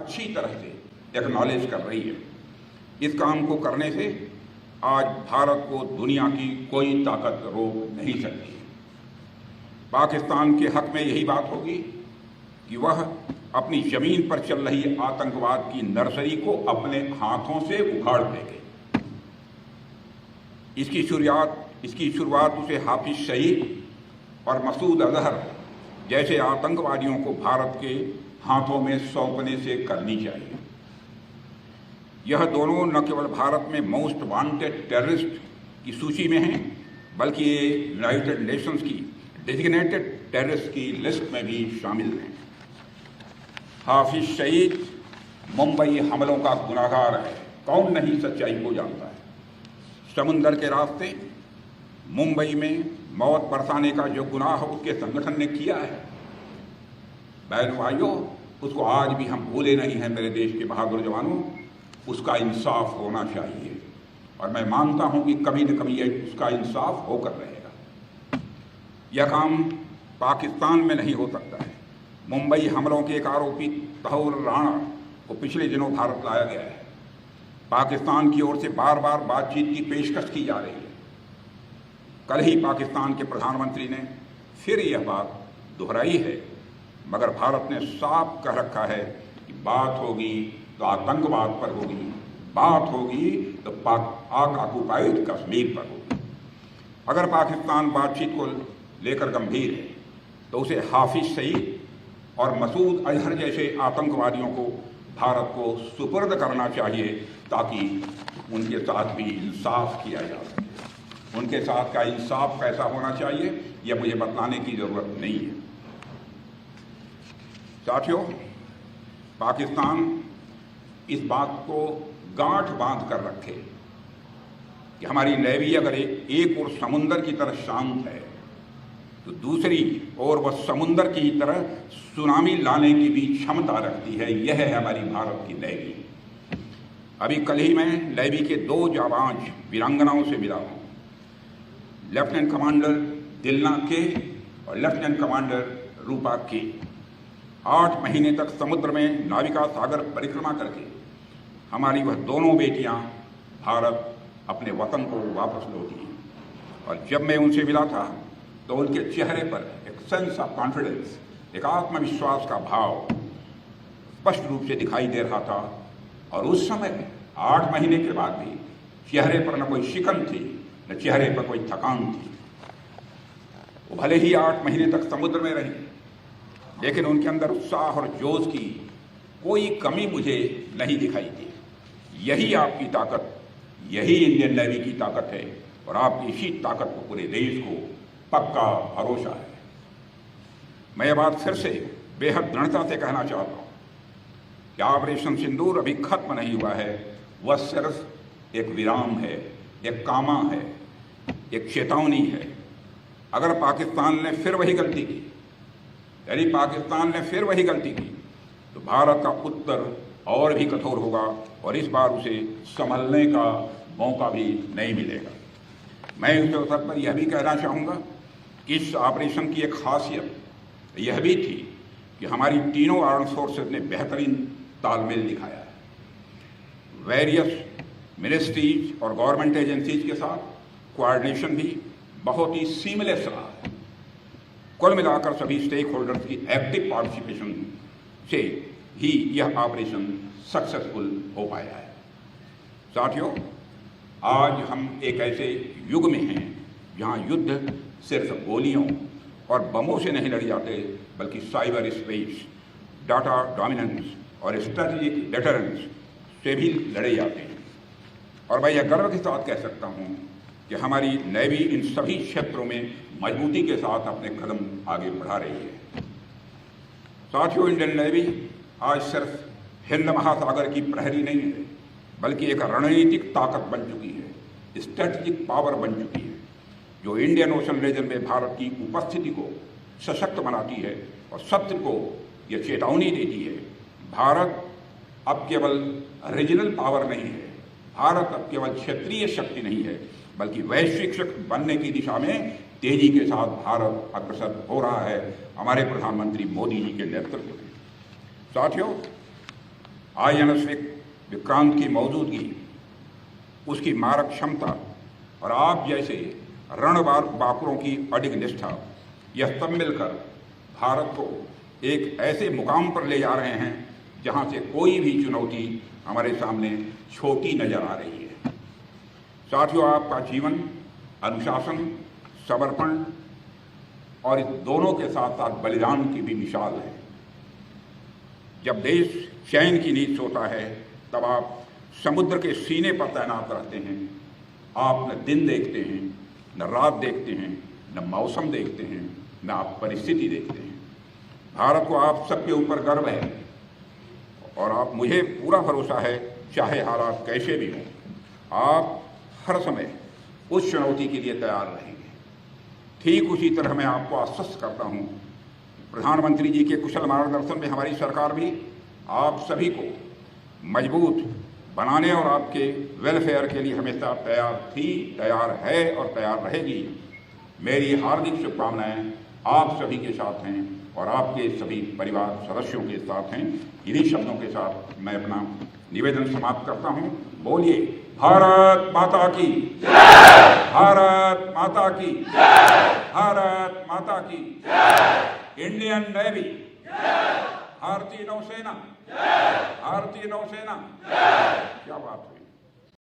अच्छी तरह से एक्नॉलेज कर रही है। इस काम को करने से आज भारत को दुनिया की कोई ताकत रोक नहीं सकती। पाकिस्तान के हक में यही बात होगी कि वह अपनी जमीन पर चल रही आतंकवाद की नर्सरी को अपने हाथों से उखाड़ देंगे। इसकी शुरुआत उसे हाफिज सईद और मसूद अजहर जैसे आतंकवादियों को भारत के हाथों में सौंपने से करनी चाहिए। यह दोनों न केवल भारत में मोस्ट वांटेड टेररिस्ट की सूची में हैं, बल्कि ये यूनाइटेड नेशंस की डेजिग्नेटेड टेररिस्ट की लिस्ट में भी शामिल हैं। हाफिज सईद मुंबई हमलों का गुनाहगार है, कौन नहीं सच्चाई को जानता है। समुंदर के रास्ते मुंबई में मौत बरसाने का जो गुनाह उसके संगठन ने किया है, बहन भाइयों, उसको आज भी हम भूले नहीं हैं। मेरे देश के बहादुर जवानों, उसका इंसाफ होना चाहिए और मैं मानता हूं कि कभी न कभी उसका इंसाफ होकर रहेगा। यह काम पाकिस्तान में नहीं हो सकता है। मुंबई हमलों के एक आरोपी तहौर राणा को पिछले दिनों भारत लाया गया है। पाकिस्तान की ओर से बार बार बातचीत की पेशकश की जा रही है। कल ही पाकिस्तान के प्रधानमंत्री ने फिर यह बात दोहराई है, मगर भारत ने साफ कह रखा है कि बात होगी तो आतंकवाद पर होगी, बात होगी तो पाक ऑक्युपाइड कश्मीर पर होगी। अगर पाकिस्तान बातचीत को लेकर गंभीर है तो उसे हाफिज सईद और मसूद अजहर जैसे आतंकवादियों को भारत को सुपुर्द करना चाहिए, ताकि उनके साथ भी इंसाफ किया जा सके। उनके साथ का इंसाफ कैसा होना चाहिए यह मुझे बतलाने की जरूरत नहीं है। साथियों, पाकिस्तान इस बात को गांठ बांध कर रखे कि हमारी नेवी अगर एक ओर समुंदर की तरह शांत है तो दूसरी ओर वह समुंदर की तरह सुनामी लाने की भी क्षमता रखती है। यह है हमारी भारत की नेवी। अभी कल ही मैं नेवी के 2 जाबाज वीरांगनाओं से मिला हूं, लेफ्टिनेंट कमांडर दिलना के और लेफ्टिनेंट कमांडर रूपा के। 8 महीने तक समुद्र में नाविका सागर परिक्रमा करके हमारी वह दोनों बेटियां भारत अपने वतन को वापस लौटी। और जब मैं उनसे मिला था तो उनके चेहरे पर एक सेंस ऑफ कॉन्फिडेंस, एक आत्मविश्वास का भाव स्पष्ट रूप से दिखाई दे रहा था। और उस समय 8 महीने के बाद भी चेहरे पर न कोई शिकन थी, न चेहरे पर कोई थकान थी। वो भले ही 8 महीने तक समुद्र में रही, लेकिन उनके अंदर उत्साह और जोश की कोई कमी मुझे नहीं दिखाई दी। यही आपकी ताकत, यही इंडियन नेवी की ताकत है और आपकी इसी ताकत को पूरे देश को पक्का भरोसा है। मैं ये बात फिर से बेहद दृढ़ता से कहना चाहता हूँ कि ऑपरेशन सिंदूर अभी खत्म नहीं हुआ है। वह सिर्फ एक विराम है, एक कामा है, एक चेतावनी है। अगर पाकिस्तान ने फिर वही गलती की, यदि पाकिस्तान ने फिर वही गलती की, तो भारत का उत्तर और भी कठोर होगा और इस बार उसे संभलने का मौका भी नहीं मिलेगा। मैं इस अवसर पर यह भी कहना चाहूँगा कि इस ऑपरेशन की एक खासियत यह भी थी कि हमारी तीनों आर्म्ड फोर्सेस ने बेहतरीन तालमेल दिखाया है। वेरियस मिनिस्ट्रीज और गवर्नमेंट एजेंसीज के साथ कोऑर्डिनेशन भी बहुत ही सीमलेस रहा है। कुल मिलाकर सभी स्टेक होल्डर्स की एक्टिव पार्टिसिपेशन से ही यह ऑपरेशन सक्सेसफुल हो पाया है। साथियों, आज हम एक ऐसे युग में हैं जहां युद्ध सिर्फ गोलियों और बमों से नहीं लड़े जाते, बल्कि साइबर स्पेस, डाटा डोमिनेंस और स्ट्रेटेजिक डेटरेंस से भी लड़े जाते हैं। और मैं यह गर्व के साथ कह सकता हूं कि हमारी नेवी इन सभी क्षेत्रों में मजबूती के साथ अपने कदम आगे बढ़ा रही है। साथियों, इंडियन नेवी आज सिर्फ हिंद महासागर की प्रहरी नहीं है, बल्कि एक रणनीतिक ताकत बन चुकी है, स्ट्रेटेजिक पावर बन चुकी है, जो इंडियन ओशन रीजन में भारत की उपस्थिति को सशक्त बनाती है और शत्रु को यह चेतावनी देती है। भारत अब केवल रीजनल पावर नहीं है, भारत अब केवल क्षेत्रीय शक्ति नहीं है, बल्कि वैश्विक शक्ति बनने की दिशा में तेजी के साथ भारत अग्रसर हो रहा है हमारे प्रधानमंत्री मोदी जी के नेतृत्व में। साथियों, INS विक्रांत की मौजूदगी, उसकी मारक क्षमता और आप जैसे रणबांकुरों की अडिग निष्ठा, यह सब मिलकर भारत को एक ऐसे मुकाम पर ले जा रहे हैं जहां से कोई भी चुनौती हमारे सामने छोटी नजर आ रही है। साथियों, आपका जीवन अनुशासन, समर्पण और इस दोनों के साथ साथ बलिदान की भी मिसाल है। जब देश चैन की नींद सोता है तब आप समुद्र के सीने पर तैनात रहते हैं। आप न दिन देखते हैं, न रात देखते हैं, न मौसम देखते हैं, न आप परिस्थिति देखते हैं। भारत को आप सबके ऊपर गर्व है और आप, मुझे पूरा भरोसा है, चाहे हालात कैसे भी हों, आप हर समय उस चुनौती के लिए तैयार रहेंगे। ठीक उसी तरह मैं आपको आश्वस्त करता हूं, प्रधानमंत्री जी के कुशल मार्गदर्शन में हमारी सरकार भी आप सभी को मजबूत बनाने और आपके वेलफेयर के लिए हमेशा तैयार थी, तैयार है और तैयार रहेगी। मेरी हार्दिक शुभकामनाएं आप सभी के साथ हैं और आपके सभी परिवार सदस्यों के साथ हैं। इन्हीं शब्दों के साथ मैं अपना निवेदन समाप्त करता हूं। बोलिए भारत माता की जय, भारत माता की जय, भारत माता की जय। इंडियन नेवी जय, भारतीय नौसेना जय, भारतीय नौसेना जय। क्या बात है।